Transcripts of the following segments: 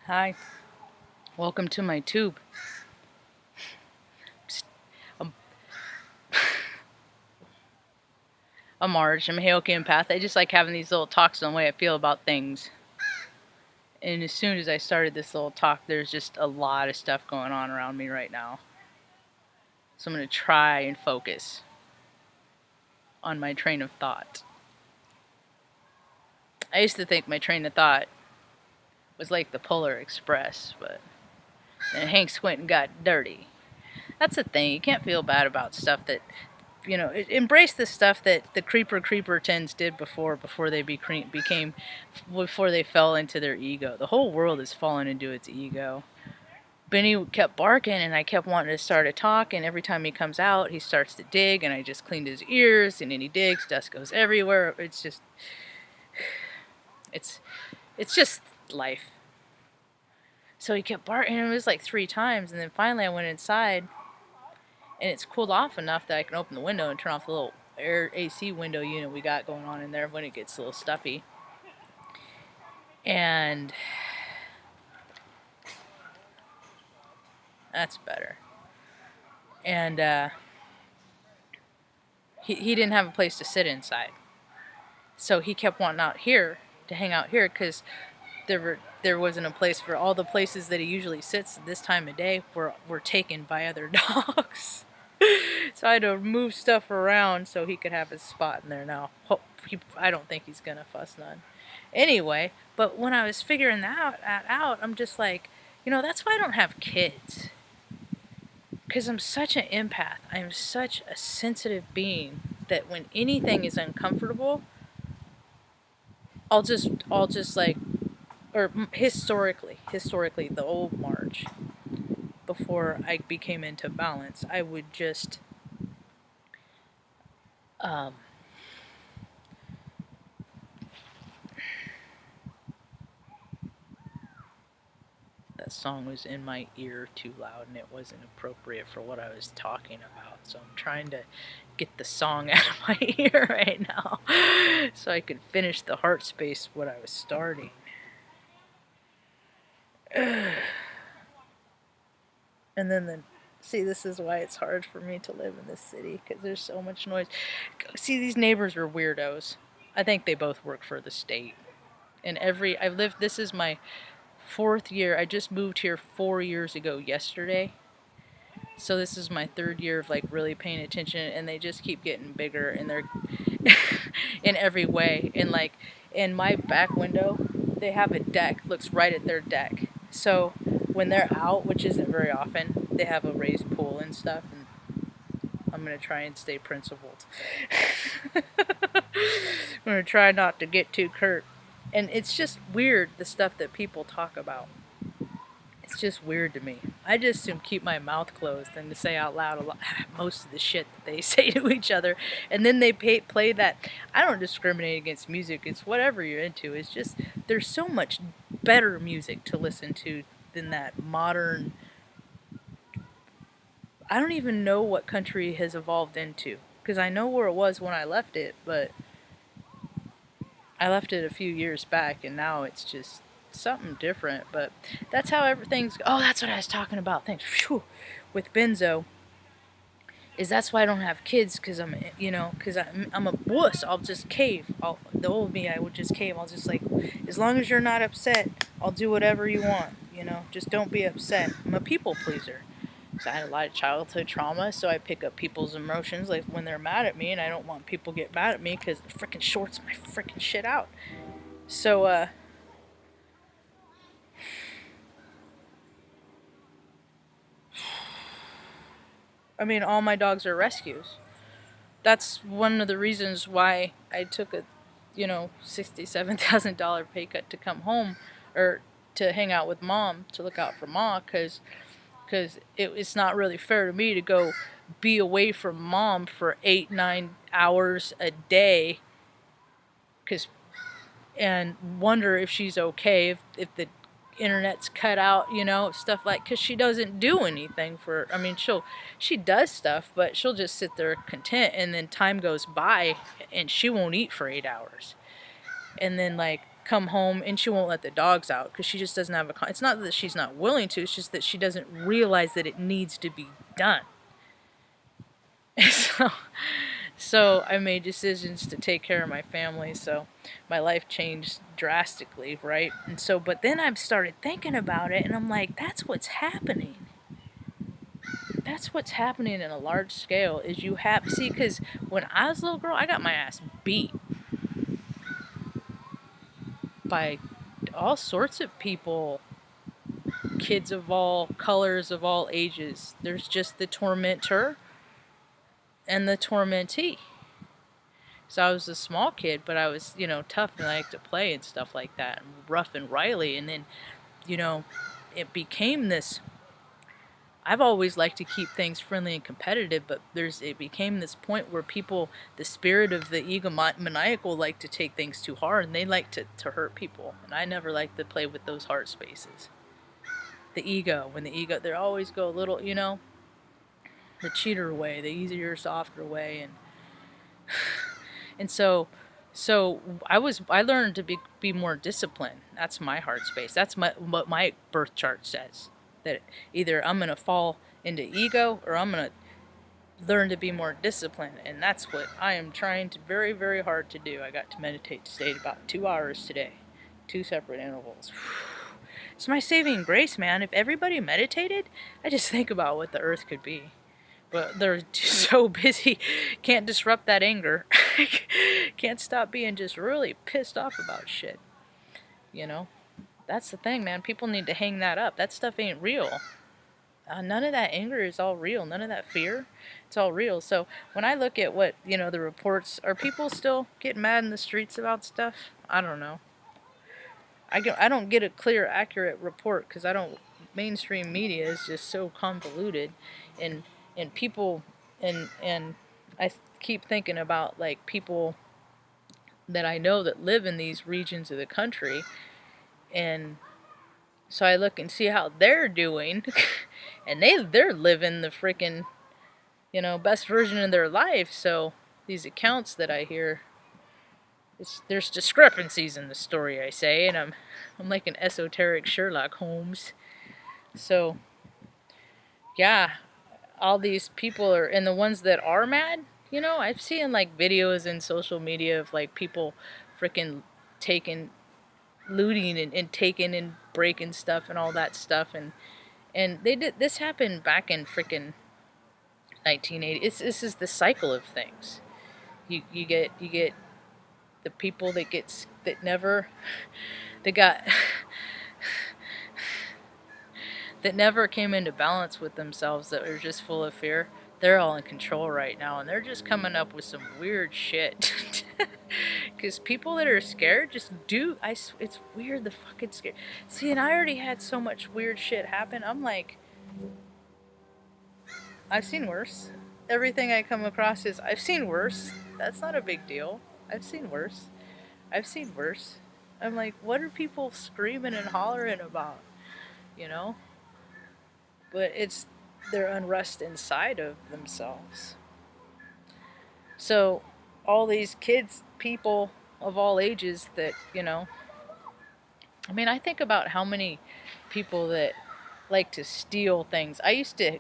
Hi, welcome to my tube. Psst, I'm, I'm Marge. I'm a Hail empath. I just like having these little talks on the way I feel about things. And as soon as I started this little talk, there's just a lot of stuff going on around me right now. So I'm going to try and focus on my train of thought. I used to think my train of thought was like the Polar Express, but then Hank Squint and got dirty. That's the thing. You can't feel bad about stuff that, embrace the stuff that the creeper-tens did before they before they fell into their ego. The whole world has fallen into its ego. Benny kept barking, and I kept wanting to start a talk, and every time he comes out, he starts to dig, and I just cleaned his ears, and then he digs, dust goes everywhere. It's just life. So he kept barking, and it was like 3 times, and then finally I went inside, and it's cooled off enough that I can open the window and turn off the little air AC window unit we got going on in there when it gets a little stuffy. And that's better. And he didn't have a place to sit inside, so he kept wanting out here to hang out here because there wasn't a place for all the places that he usually sits this time of day were taken by other dogs. So I had to move stuff around so he could have his spot in there now. I don't think he's gonna fuss none. Anyway, but when I was figuring that out, I'm just like, that's why I don't have kids. Because I'm such an empath. I'm such a sensitive being that when anything is uncomfortable, I'll just like, or historically, the old Marge, before I became into balance, I would just, that song was in my ear too loud and it wasn't appropriate for what I was talking about. So I'm trying to get the song out of my ear right now so I could finish the heart space what I was starting. And then see, this is why it's hard for me to live in this city, because there's so much noise. See, these neighbors are weirdos. I think they both work for the state. And this is my 4th year. I just moved here 4 years ago yesterday. So this is my 3rd year of like really paying attention, and they just keep getting bigger, and they're in every way. And like in my back window, they have a deck, looks right at their deck. So when they're out, which isn't very often, they have a raised pool and stuff, and I'm gonna try and stay principled. I'm gonna try not to get too curt. And it's just weird, the stuff that people talk about. It's just weird to me. I just assume keep my mouth closed and to say out loud most of the shit that they say to each other. And then they play that. I don't discriminate against music. It's whatever you're into. It's just there's so much better music to listen to than that modern. I don't even know what country has evolved into, because I know where it was when I left it, but I left it a few years back, and now it's just something different. But that's how everything's. Oh, that's what I was talking about. Thanks. Whew. With benzo, is that's why I don't have kids, because I'm a wuss. I'll just cave. The old me, I would just cave. I'll just like, as long as you're not upset, I'll do whatever you want. Just don't be upset. I'm a people pleaser. So I had a lot of childhood trauma, so I pick up people's emotions, like when they're mad at me, and I don't want people to get mad at me because it freaking shorts my freaking shit out. So, I mean, all my dogs are rescues. That's one of the reasons why I took a, $67,000 pay cut to come home, or to hang out with Mom, to look out for Ma, because it's not really fair to me to go be away from Mom for 8-9 hours a day, and wonder if she's okay, if the internet's cut out, stuff like, because she doesn't do anything she does stuff, but she'll just sit there content, and then time goes by and she won't eat for 8 hours. And then like come home and she won't let the dogs out because she just doesn't have it's not that she's not willing to, it's just that she doesn't realize that it needs to be done. So, so I made decisions to take care of my family, so my life changed drastically, right? And so, but then I've started thinking about it, and I'm like, that's what's happening. That's what's happening in a large scale, is you have, see, because when I was a little girl, I got my ass beat by all sorts of people, kids of all colors, of all ages. There's just the tormentor and the tormentee. So I was a small kid, but I was, tough and I liked to play and stuff like that, and rough and wily. And then, it became this. I've always liked to keep things friendly and competitive, but it became this point where people, the spirit of the maniacal, like to take things too hard, and they like to hurt people. And I never liked to play with those heart spaces. The ego, they always go a little, the cheater way, the easier, softer way, and so I learned to be more disciplined. That's my heart space. That's what my birth chart says. That either I'm gonna fall into ego or I'm gonna learn to be more disciplined, and that's what I am trying to very, very hard to do. I got to meditate today about 2 hours today, 2 separate intervals. It's my saving grace, man. If everybody meditated, I just think about what the earth could be. But they're just so busy, can't disrupt that anger. Can't stop being just really pissed off about shit. That's the thing, man. People need to hang that up. That stuff ain't real. None of that anger is all real. None of that fear, it's all real. So when I look at what, the reports, are people still getting mad in the streets about stuff? I don't know. I don't get a clear, accurate report because mainstream media is just so convoluted, and people, and I keep thinking about like people that I know that live in these regions of the country, and so I look and see how they're doing, and they're living the freaking, best version of their life. So these accounts that I hear, there's discrepancies in the story, I say, and I'm like an esoteric Sherlock Holmes. So yeah, all these people are, and the ones that are mad, I've seen like videos in social media of like people freaking looting and taking and breaking stuff and all that stuff, and this happened back in freaking 1980. This is the cycle of things. You get the people that got that never came into balance with themselves, that are just full of fear. They're all in control right now, and they're just coming up with some weird shit. Because people that are scared just it's weird, the fucking scare. See, and I already had so much weird shit happen. I'm like, I've seen worse. Everything I come across is, I've seen worse. That's not a big deal. I've seen worse. I've seen worse. I'm like, what are people screaming and hollering about? But it's their unrest inside of themselves. So all these kids, people of all ages that, I think about how many people that like to steal things. I used to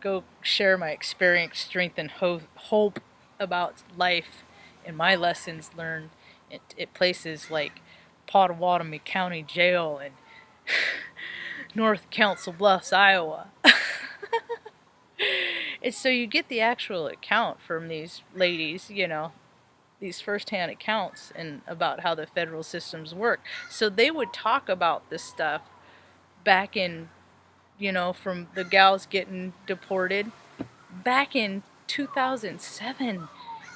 go share my experience, strength, and hope about life and my lessons learned at places like Pottawatomie County Jail and North Council Bluffs, Iowa. And so you get the actual account from these ladies, these first-hand accounts, and about how the federal systems work. So they would talk about this stuff back in, from the gals getting deported back in 2007.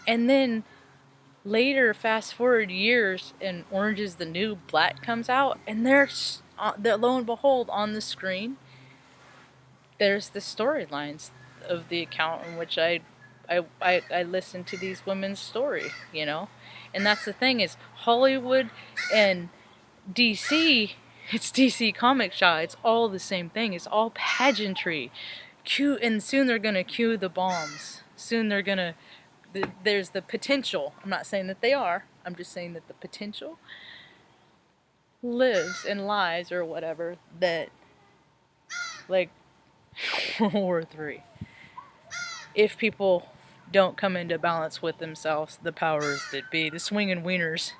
And then later, fast forward years, and Orange is the New Black comes out, and there's, lo and behold, on the screen, there's the storylines of the account in which I listened to these women's story, and that's the thing, is Hollywood and DC, it's DC Comic Shop, it's all the same thing, it's all pageantry. And soon they're gonna cue the bombs. Soon they're gonna, there's the potential. I'm not saying that they are. I'm just saying that the potential lives and lies or whatever that, like World War III, if people don't come into balance with themselves, the powers that be, the swinging wieners,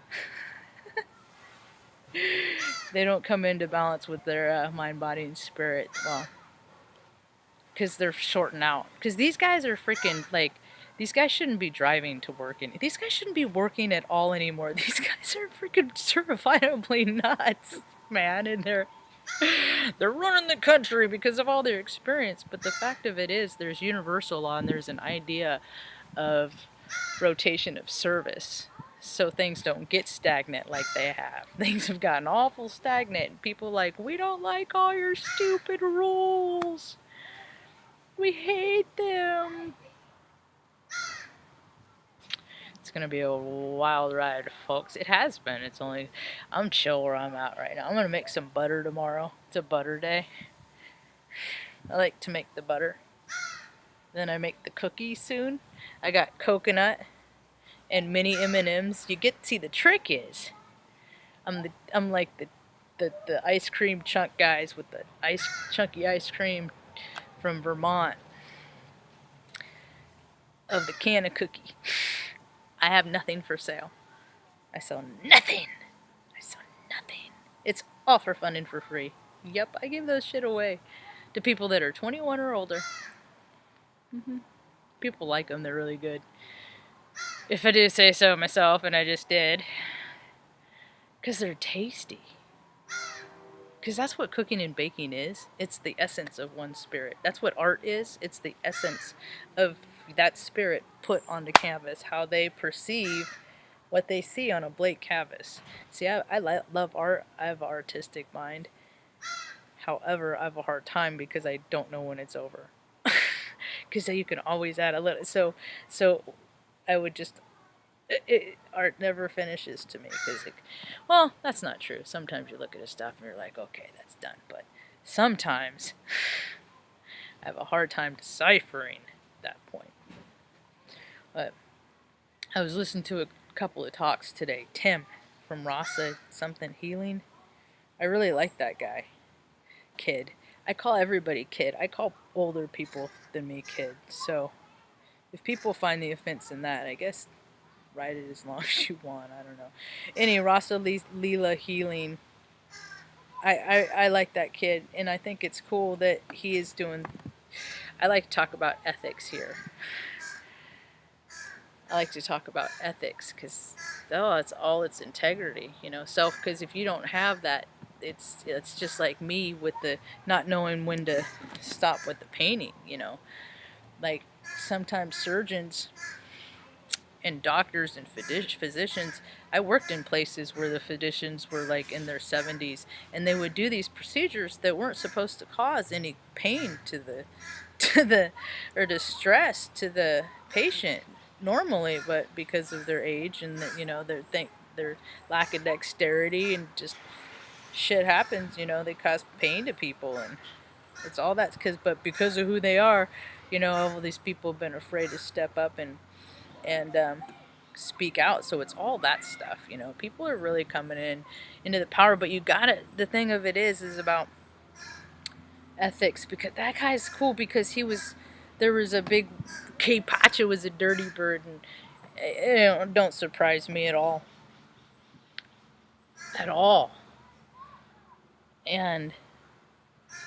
they don't come into balance with their mind, body, and spirit. Well, because they're shorting out. Because these guys are freaking like, these guys shouldn't be driving to work, and these guys shouldn't be working at all anymore. These guys are freaking certifiably nuts, man, and they're running the country because of all their experience. But the fact of it is, there's universal law, and there's an idea of rotation of service. So things don't get stagnant like they have. Things have gotten awful stagnant. People like, we don't like all your stupid rules. We hate them. It's gonna be a wild ride, folks. It has been. I'm chill where I'm at right now. I'm gonna make some butter tomorrow. It's a butter day. I like to make the butter. Then I make the cookies soon. I got coconut and mini M&Ms. You get to see, the trick is, I'm like the ice cream chunk guys with the chunky ice cream from Vermont of the can of cookie. I have nothing for sale. I sell nothing. I sell nothing. It's all for fun and for free. Yep, I give those shit away to people that are 21 or older. People like them. They're really good. If I do say so myself, and I just did. Because they're tasty. Because that's what cooking and baking is. It's the essence of one spirit. That's what art is. It's the essence of that spirit put onto canvas. How they perceive what they see on a blank canvas. See, I love art. I have an artistic mind. However, I have a hard time because I don't know when it's over. Because you can always add a little. So I would just... art never finishes to me. Because, well, that's not true. Sometimes you look at a stuff and you're like, okay, that's done. But sometimes I have a hard time deciphering that point. But I was listening to a couple of talks today. Tim from Rasa something healing. I really like that guy. Kid. I call everybody kid. I call older people than me kid. So if people find the offense in that, I guess write it as long as you want. I don't know. Any Rasa Leela healing. I like that kid, and I think it's cool that he is doing. I like to talk about ethics here. I like to talk about ethics because it's integrity, self. Because if you don't have that, it's just like me with the not knowing when to stop with the painting. Like sometimes surgeons and doctors and physicians. I worked in places where the physicians were like in their 70s, and they would do these procedures that weren't supposed to cause any pain to the or distress to the patient normally, but because of their age and their lack of dexterity and just shit happens, they cause pain to people, and it's all that because of who they are, all these people have been afraid to step up and speak out. So it's all that stuff, people are really coming into the power. But the thing of it is about ethics, because that guy's cool, because there was a big K Pacha was a dirty bird, and it don't surprise me at all and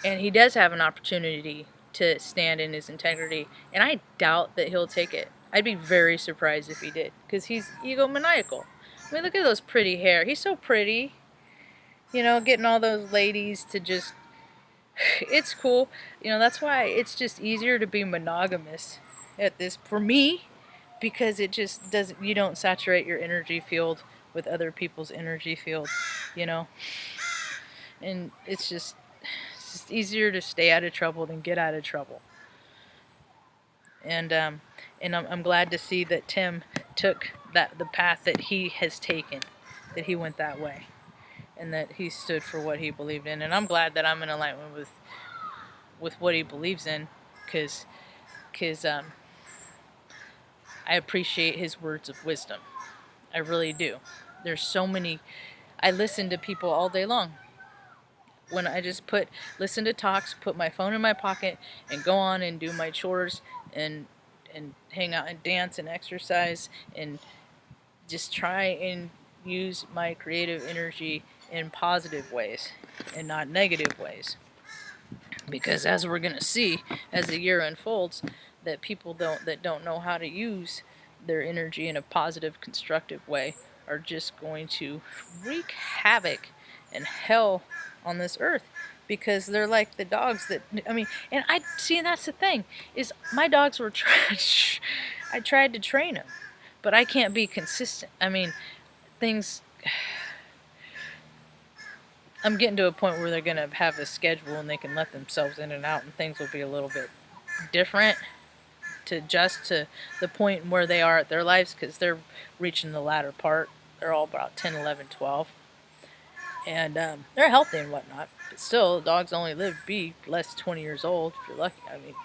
he does have an opportunity to stand in his integrity, and I doubt that he'll take it. I'd be very surprised if he did, because he's egomaniacal. I mean, look at those pretty hair. He's so pretty. Getting all those ladies to just... It's cool. That's why it's just easier to be monogamous for me, because it just doesn't... You don't saturate your energy field with other people's energy field, And it's just easier to stay out of trouble than get out of trouble. And I'm glad to see that Tim took the path that he has taken, that he went that way, and that he stood for what he believed in. And I'm glad that I'm in alignment with what he believes in, because I appreciate his words of wisdom. I really do. There's so many... I listen to people all day long. When I just listen to talks, put my phone in my pocket, and go on and do my chores and hang out and dance and exercise and just try and use my creative energy in positive ways and not negative ways. Because as we're going to see as the year unfolds, that people don't know how to use their energy in a positive, constructive way are just going to wreak havoc and hell on this earth, because they're like the dogs that, I mean, and I see, and that's the thing, is my dogs were I tried to train them, but I can't be consistent. I mean, things, I'm getting to a point where they're going to have a schedule and they can let themselves in and out, and things will be a little bit different to adjust to the point where they are at their lives, because they're reaching the latter part. They're all about 10, 11, 12. And they're healthy and whatnot. But still, dogs only live to be less than 20 years old, if you're lucky. I mean,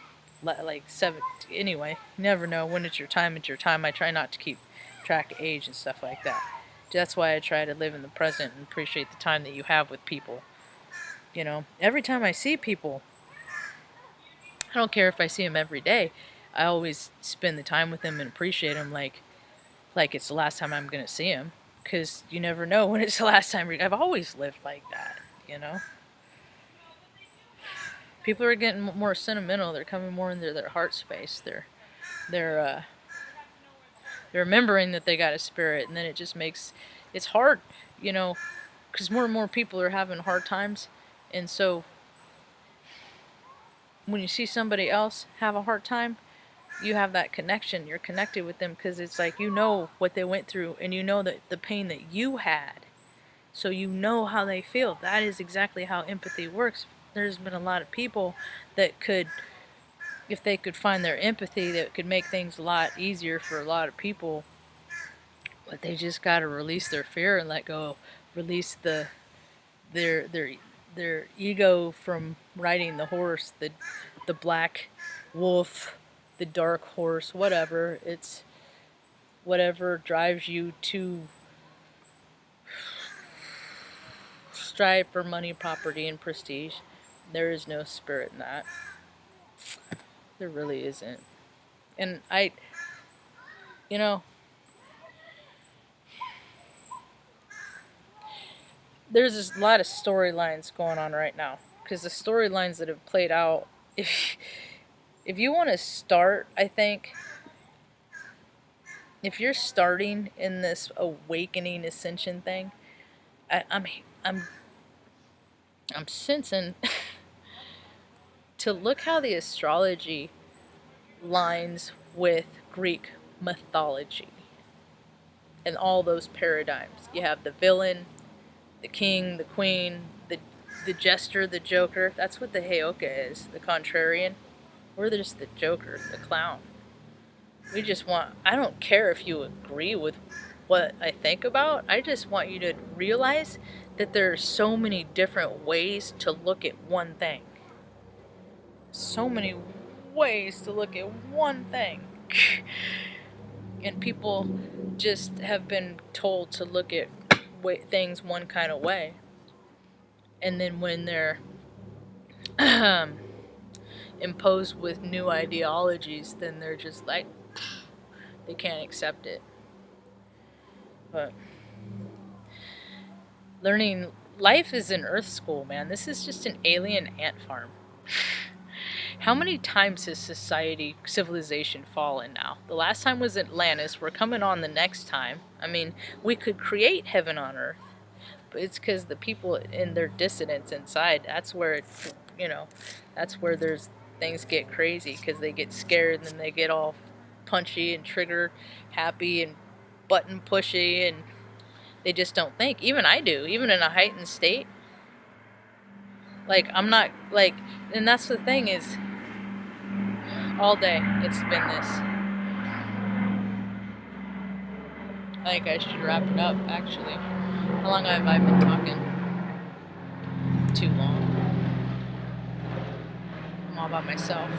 like 7. Anyway, you never know when it's your time. It's your time. I try not to keep track of age and stuff like that. That's why I try to live in the present and appreciate the time that you have with people. You know, every time I see people, I don't care if I see them every day, I always spend the time with them and appreciate them like it's the last time I'm going to see them. Because you never know when it's the last time. I've always lived like that, you know. People are getting more sentimental. They're coming more into their heart space. They're remembering that they got a spirit, and then it just makes it's hard, you know, because more and more people are having hard times, and so when you see somebody else have a hard time, you have that connection. You're connected with them because it's like you know what they went through, and you know that the pain that you had, so you know how they feel. That is exactly how empathy works. There's been a lot of people that could, if they could find their empathy, that could make things a lot easier for a lot of people. But they just got to release their fear and let go, release their ego from riding the horse, the black wolf, the dark horse, whatever. It's whatever drives you to strive for money, property, and prestige. There is no spirit in that. There really isn't. And you know, there's a lot of storylines going on right now. Because the storylines that have played out, if you want to start, I think, if you're starting in this awakening ascension thing, I'm sensing to look how the astrology lines with Greek mythology and all those paradigms. You have the villain, the king, the queen, the jester, the joker. That's what the Heyoka is, the contrarian. We're just the joker, the clown. We just want, I don't care if you agree with what I think about, I just want you to realize that there are so many different ways to look at one thing. So many ways to look at one thing. And people just have been told to look at things one kind of way. And then when they're imposed with new ideologies, then they're just like, they can't accept it. But learning life is an earth school, man. This is just an alien ant farm. How many times has civilization fallen now? The last time was Atlantis. We're coming on the next time. I mean, we could create heaven on earth, but it's because the people in their dissonance inside, that's where it, you know, that's where things get crazy, because they get scared and then they get all punchy and trigger happy and button pushy, and they just don't think. Even I do, even in a heightened state. Like, I'm not, like, and that's the thing is, all day it's been this. I think I should wrap it up, actually. How long have I been talking? Too long. I'm all by myself.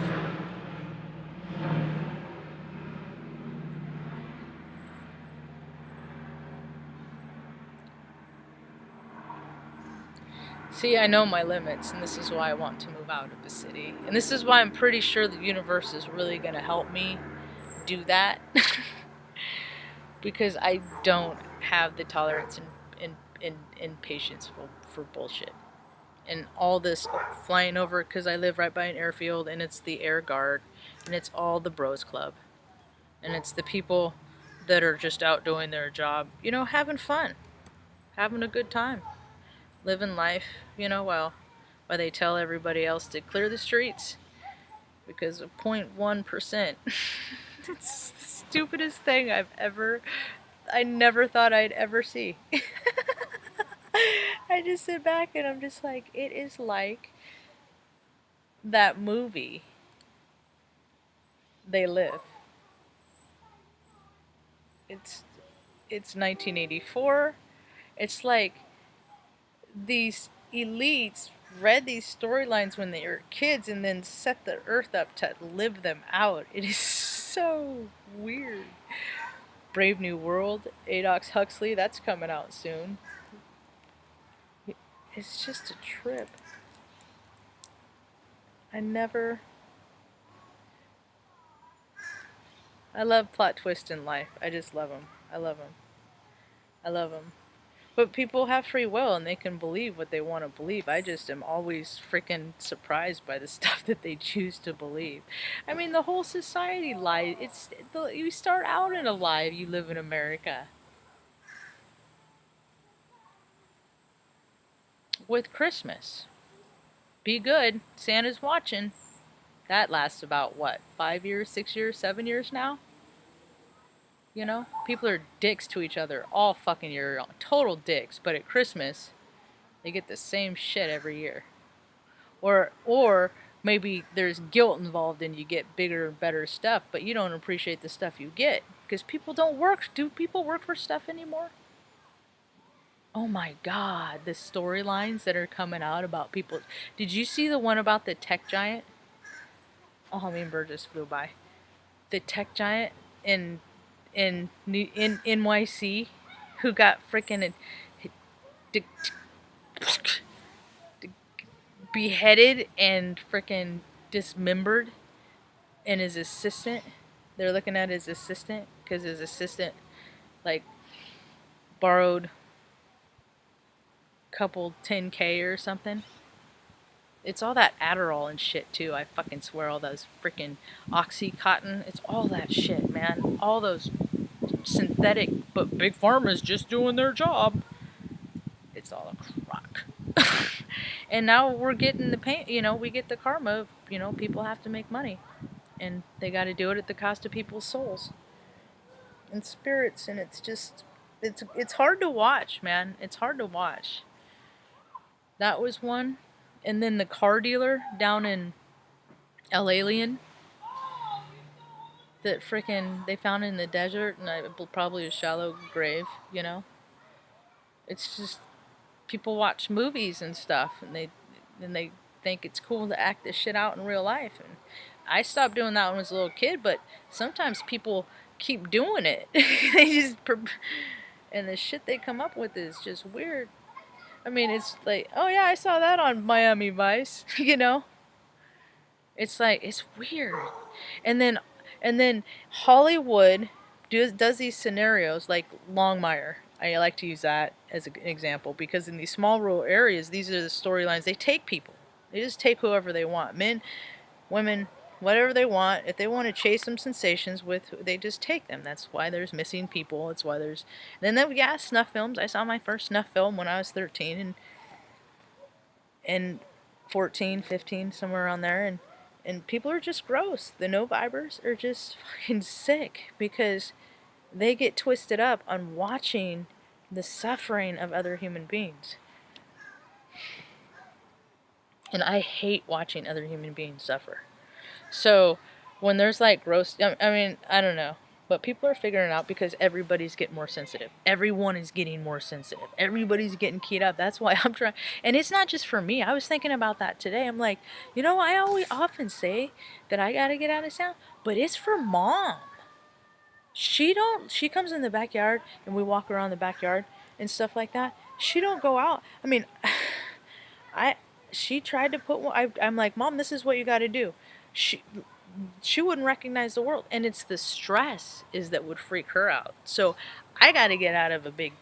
See, I know my limits, and this is why I want to move out of the city. And this is why I'm pretty sure the universe is really going to help me do that. Because I don't have the tolerance and patience for bullshit. And all this flying over because I live right by an airfield, and it's the air guard, and it's all the bros club. And it's the people that are just out doing their job, having fun, having a good time, living life, while they tell everybody else to clear the streets because of 0.1%. It's the stupidest thing I never thought I'd ever see. I just sit back and I'm just like, it is like that movie, They Live. It's it's 1984. It's like these elites read these storylines when they were kids and then set the earth up to live them out. It is so weird. Brave New World, Adox Huxley, that's coming out soon. It's just a trip. I love plot twists in life. I just love them. I love them. I love them. But people have free will and they can believe what they want to believe. I just am always freaking surprised by the stuff that they choose to believe. I mean, the whole society lies. You start out in a lie if you live in America. With Christmas, be good. Santa's watching. That lasts about what, 5 years, 6 years, 7 years now? People are dicks to each other all fucking year, total dicks. But at Christmas, they get the same shit every year. Or maybe there's guilt involved and you get bigger and better stuff, but you don't appreciate the stuff you get because people don't work. Do people work for stuff anymore? Oh my god, the storylines that are coming out about people. Did you see the one about the tech giant? A hummingbird just flew by. The tech giant in NYC who got freaking beheaded and freaking dismembered, and his assistant, they're looking at his assistant because his assistant like borrowed couple 10K or something. It's all that Adderall and shit too. I fucking swear, all those freaking Oxycontin. It's all that shit, man. All those synthetic, but Big Pharma's just doing their job. It's all a crock. And now we're getting the pain. We get the karma of, people have to make money, and they got to do it at the cost of people's souls and spirits. And it's hard to watch, man. It's hard to watch. That was one. And then the car dealer down in El Alien that freaking they found in the desert, and probably a shallow grave. It's just people watch movies and stuff, and they think it's cool to act this shit out in real life. And I stopped doing that when I was a little kid, but sometimes people keep doing it. And the shit they come up with is just weird. I mean, it's like, oh yeah, I saw that on Miami Vice, It's like, it's weird. And then Hollywood does these scenarios like Longmire. I like to use that as an example because in these small rural areas, these are the storylines. They take people. They just take whoever they want. Men, women, whatever they want. If they want to chase some sensations they just take them. That's why there's missing people. It's why there's... Then they've got snuff films. I saw my first snuff film when I was 13 and 14, 15, somewhere around there. And people are just gross. The no-vibers are just fucking sick because they get twisted up on watching the suffering of other human beings. And I hate watching other human beings suffer. So when there's like gross, I mean, I don't know. But people are figuring it out because everybody's getting more sensitive. Everyone is getting more sensitive. Everybody's getting keyed up. That's why I'm trying. And it's not just for me. I was thinking about that today. I'm like, I always often say that I got to get out of town, but it's for Mom. She comes in the backyard and we walk around the backyard and stuff like that. She don't go out. I mean, I she tried to put one. I'm like, Mom, this is what you got to do. She she wouldn't recognize the world, and it's the stress is that would freak her out. So I got to get out of a big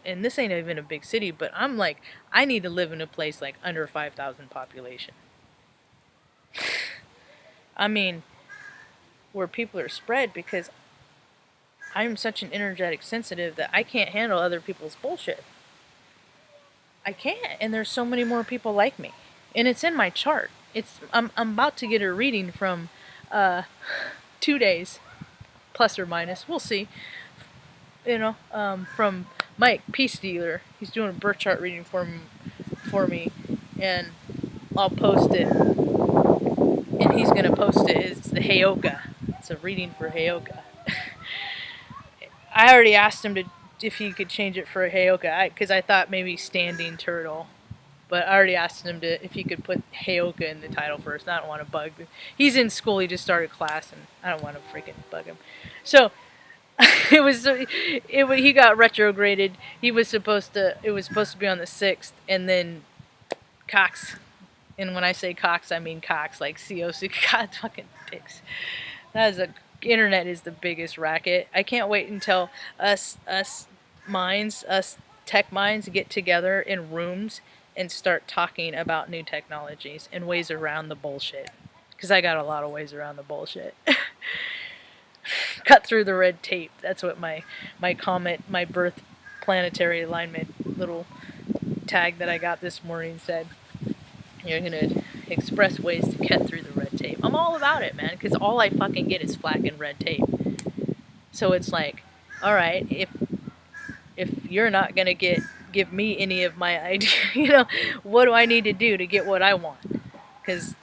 and this ain't even a big city, but I'm like, I need to live in a place like under 5,000 population. I mean, where people are spread, because I'm such an energetic sensitive that I can't handle other people's bullshit. I can't, and there's so many more people like me, and it's in my chart. I'm about to get a reading from uh 2 days, plus or minus. We'll see. From Mike, Peace Dealer. He's doing a birth chart reading for me, and I'll post it. And he's gonna post it. It's the Heyoka. It's a reading for Heyoka. I already asked him to if he could change it for a Heyoka, because I thought maybe standing turtle. But I already asked him to if he could put Heyoka in the title first. I don't want to bug him. He's in school. He just started class, and I don't want to freaking bug him. So he got retrograded. He was supposed to. It was supposed to be on the 6th, and then Cox. And when I say Cox, I mean Cox, like COC. God, fucking dicks. That is internet is the biggest racket. I can't wait until us tech minds get together in rooms and start talking about new technologies and ways around the bullshit. Because I got a lot of ways around the bullshit. Cut through the red tape. That's what my comet, my birth planetary alignment little tag that I got this morning said. You're gonna express ways to cut through the red tape. I'm all about it, man, because all I fucking get is flack and red tape. So it's like, all right, if you're not gonna give me any of my ideas, what do I need to do to get what I want?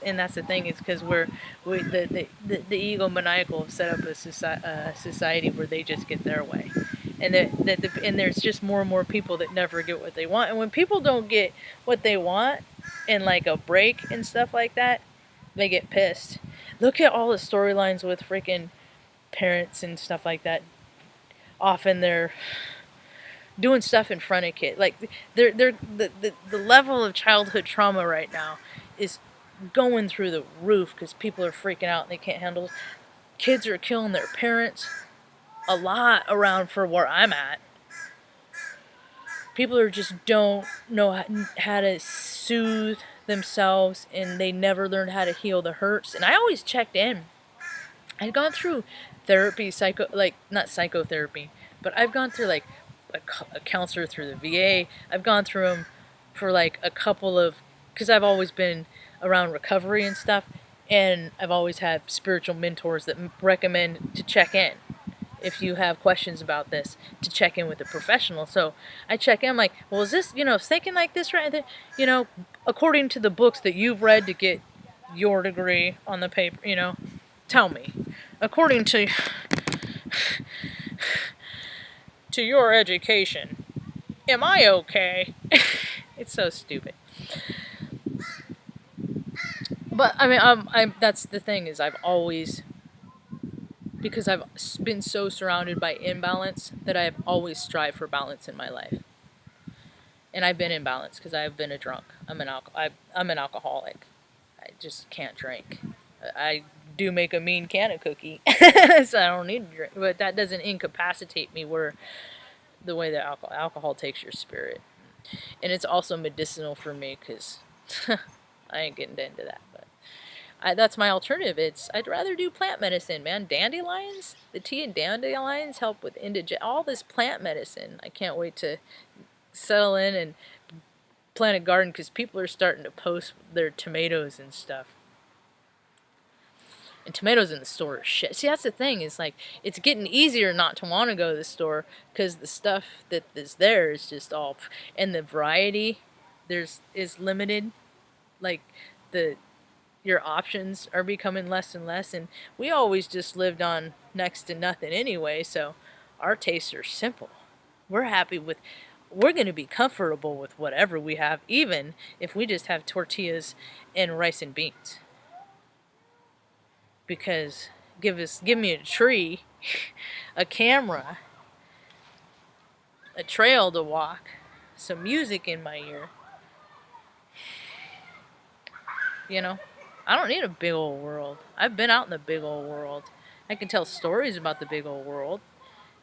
And that's the thing, is because the ego maniacal have set up a society where they just get their way, and and there's just more and more people that never get what they want. And when people don't get what they want, and like a break and stuff like that, they get pissed. Look at all the storylines with freaking parents and stuff like that. Often they're doing stuff in front of kids. Like the level of childhood trauma right now is going through the roof because people are freaking out and they can't handle it. Kids are killing their parents a lot around for where I'm at. People are just don't know how to soothe themselves, and they never learned how to heal the hurts. And I always checked in. I'd gone through therapy, not psychotherapy, but I've gone through like a counselor through the VA. I've gone through them for like a couple of, because I've always been around recovery and stuff, and I've always had spiritual mentors that recommend to check in if you have questions about this, to check in with a professional. So I check in, I'm like, well, is this, thinking like this right? According to the books that you've read to get your degree on the paper, tell me, according to your education, am I okay? It's so stupid. But I mean, that's the thing, is I've always, because I've been so surrounded by imbalance, that I've always strived for balance in my life. And I've been in balance because I've been a drunk. I'm an alcoholic. I just can't drink. I do make a mean can of cookie, so I don't need to drink. But that doesn't incapacitate me where the way that alcohol takes your spirit. And it's also medicinal for me because I ain't getting into that. But that's my alternative. I'd rather do plant medicine, man. Dandelions, the tea and dandelions help with all this plant medicine. I can't wait to settle in and plant a garden, because people are starting to post their tomatoes and stuff. And tomatoes in the store are shit. See, that's the thing, is like, it's getting easier not to want to go to the store because the stuff that is there is just all, and the variety is limited. Like your options are becoming less and less, and we always just lived on next to nothing anyway, so our tastes are simple. We're going to be comfortable with whatever we have, even if we just have tortillas and rice and beans. Because give me a tree, a camera, a trail to walk, some music in my ear, you know? I don't need a big old world. I've been out in the big old world. I can tell stories about the big old world.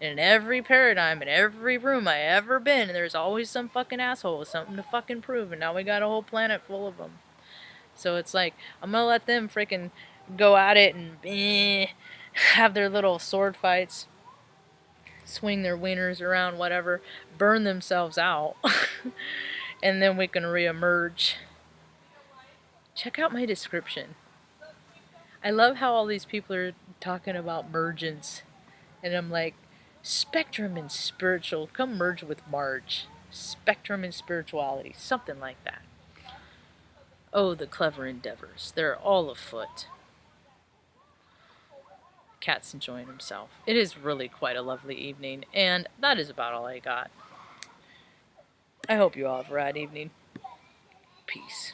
And in every paradigm, in every room I ever been, there's always some fucking asshole with something to fucking prove. And now we got a whole planet full of them. So it's like, I'm gonna let them freaking go at it and have their little sword fights, swing their wieners around, whatever, burn themselves out. And then we can reemerge. Check out my description. I love how all these people are talking about mergence. And I'm like, spectrum and spiritual, come merge with Marge. Spectrum and spirituality, something like that. Oh, the clever endeavors. They're all afoot. Cat's enjoying himself. It is really quite a lovely evening, and that is about all I got. I hope you all have a rad evening. Peace.